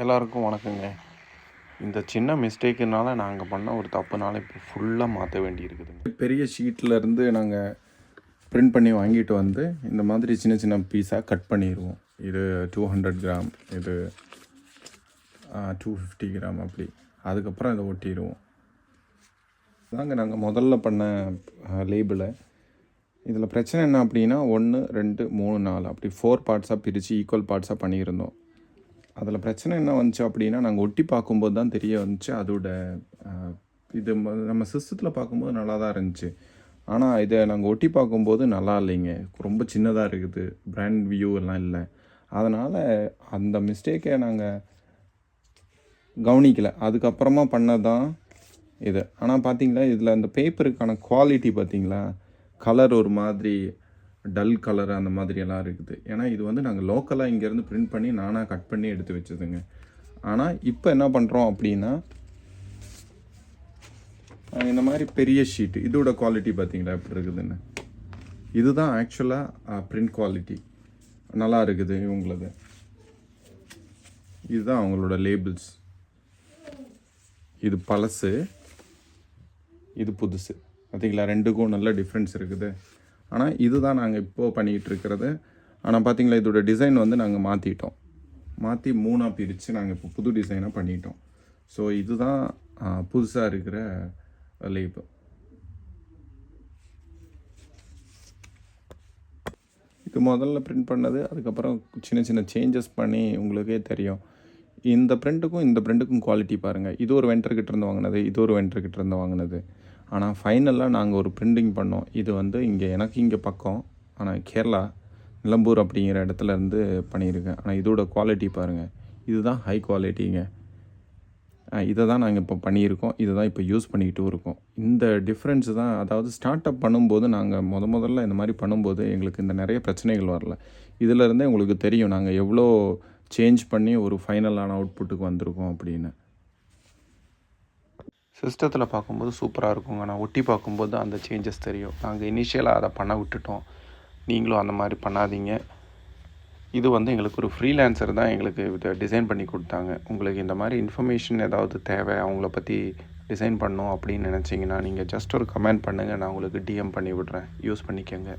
எல்லாருக்கும் வணக்கங்க. இந்த சின்ன மிஸ்டேக்குனால நாங்கள் பண்ண ஒரு தப்புனால இப்போ ஃபுல்லாக மாற்ற வேண்டி இருக்குதுங்க. பெரிய ஷீட்லேருந்து நாங்கள் பிரிண்ட் பண்ணி வாங்கிட்டு வந்து இந்த மாதிரி சின்ன சின்ன பீஸாக கட் பண்ணிடுவோம். இது 200 கிராம், இது 250 கிராம், அப்படி அதுக்கப்புறம் இதை ஒட்டிடுவோம். தாங்க நாங்கள் முதல்ல பண்ண லேபிளை. இதில் பிரச்சனை என்ன அப்படின்னா 1 2 3 4 அப்படி 4 பார்ட்ஸாக பிரித்து ஈக்குவல் பார்ட்ஸாக பண்ணியிருந்தோம். அதில் பிரச்சனை என்ன வந்துச்சு அப்படின்னா நாங்கள் ஒட்டி பார்க்கும்போது தான் தெரிய வந்துச்சு அதோட இது நம்ம சிஸ்டத்தில் பார்க்கும்போது நல்லா தான் இருந்துச்சு. ஆனால் இதை நாங்கள் ஒட்டி பார்க்கும்போது நல்லா இல்லைங்க, ரொம்ப சின்னதாக இருக்குது, பிராண்ட் வியூ எல்லாம் இல்லை. அதனால் அந்த மிஸ்டேக்கை நாங்கள் கவனிக்கலை. அதுக்கப்புறமா பண்ணதான் இது. ஆனால் பார்த்தீங்களா இதில் அந்த பேப்பருக்கான குவாலிட்டி பார்த்தீங்களா, கலர் ஒரு மாதிரி டல் கலர் அந்த மாதிரியெல்லாம் இருக்குது. ஏன்னா இது வந்து நாங்கள் லோக்கலாக இங்கேருந்து பிரிண்ட் பண்ணி நானாக கட் பண்ணி எடுத்து வச்சதுங்க. ஆனால் இப்போ என்ன பண்ணுறோம் அப்படின்னா இந்த மாதிரி பெரிய ஷீட்டு, இதோட குவாலிட்டி பார்த்தீங்களா எப்படி இருக்குதுன்னு. இதுதான் ஆக்சுவலாக பிரிண்ட் குவாலிட்டி நல்லா இருக்குது இவங்களது. இதுதான் அவங்களோட லேபிள்ஸ். இது பழசு, இது புதுசு. பார்த்தீங்களா, ரெண்டுக்கும் நல்ல டிஃப்ரென்ஸ் இருக்குது. ஆனால் இதுதான் நாங்கள் இப்போது பண்ணிக்கிட்டு இருக்கிறது. ஆனால் பார்த்தீங்களா இதோட டிசைன் வந்து நாங்கள் மாற்றிட்டோம். மாற்றி 3ஆக பிரித்து நாங்கள் இப்போ புது டிசைனாக பண்ணிட்டோம். ஸோ இதுதான் புதுசாக இருக்கிற லேபிள். இது முதல்ல பிரிண்ட் பண்ணது, அதுக்கப்புறம் சின்ன சின்ன சேஞ்சஸ் பண்ணி உங்களுக்கே தெரியும். இந்த பிரிண்ட்டுக்கும் குவாலிட்டி பாருங்கள். இது ஒரு வெண்டர்கிட்ட இருந்து வாங்கினது, இது ஒரு வெண்டர்கிட்ட இருந்து வாங்கினது. ஆனால் ஃபைனலாக நாங்கள் ஒரு பிரிண்டிங் பண்ணோம். இது வந்து எனக்கு இங்கே பக்கம், ஆனால் கேரளா நிலம்பூர் அப்படிங்கிற இடத்துல இருந்து பண்ணியிருக்கேன். ஆனால் இதோட குவாலிட்டி பாருங்கள், இதுதான் ஹை குவாலிட்டிங்க. இதை தான் நாங்கள் இப்போ பண்ணியிருக்கோம், இதை தான் இப்போ யூஸ் பண்ணிக்கிட்டும் இருக்கோம். இந்த டிஃப்ரென்ஸு தான், அதாவது ஸ்டார்ட் அப் பண்ணும்போது நாங்கள் முதல்ல இந்த மாதிரி பண்ணும்போது எங்களுக்கு இந்த நிறைய பிரச்சனைகள் வரல. இதிலருந்தே உங்களுக்கு தெரியும் நாங்கள் எவ்வளோ சேஞ்ச் பண்ணி ஒரு ஃபைனலான அவுட்புட்டுக்கு வந்திருக்கோம் அப்படின்னு. சிஸ்டத்தில் பார்க்கும்போது சூப்பராக இருக்குங்க, ஆனால் ஒட்டி பார்க்கும்போது அந்த சேஞ்சஸ் தெரியும். நாங்கள் இனிஷியலாக அதை பண்ண விட்டுட்டோம். நீங்களும் அந்த மாதிரி பண்ணாதீங்க. இது வந்து எங்களுக்கு ஒரு ஃப்ரீலான்சர் தான் எங்களுக்கு இதை டிசைன் பண்ணி கொடுத்தாங்க. உங்களுக்கு இந்த மாதிரி இன்ஃபர்மேஷன் ஏதாவது தேவை, அவங்கள பற்றி டிசைன் பண்ணணும் அப்படின்னு நினச்சிங்கன்னா நீங்கள் ஜஸ்ட் ஒரு கமெண்ட் பண்ணுங்கள், நான் உங்களுக்கு டிஎம் பண்ணி விட்றேன், யூஸ் பண்ணிக்கோங்க.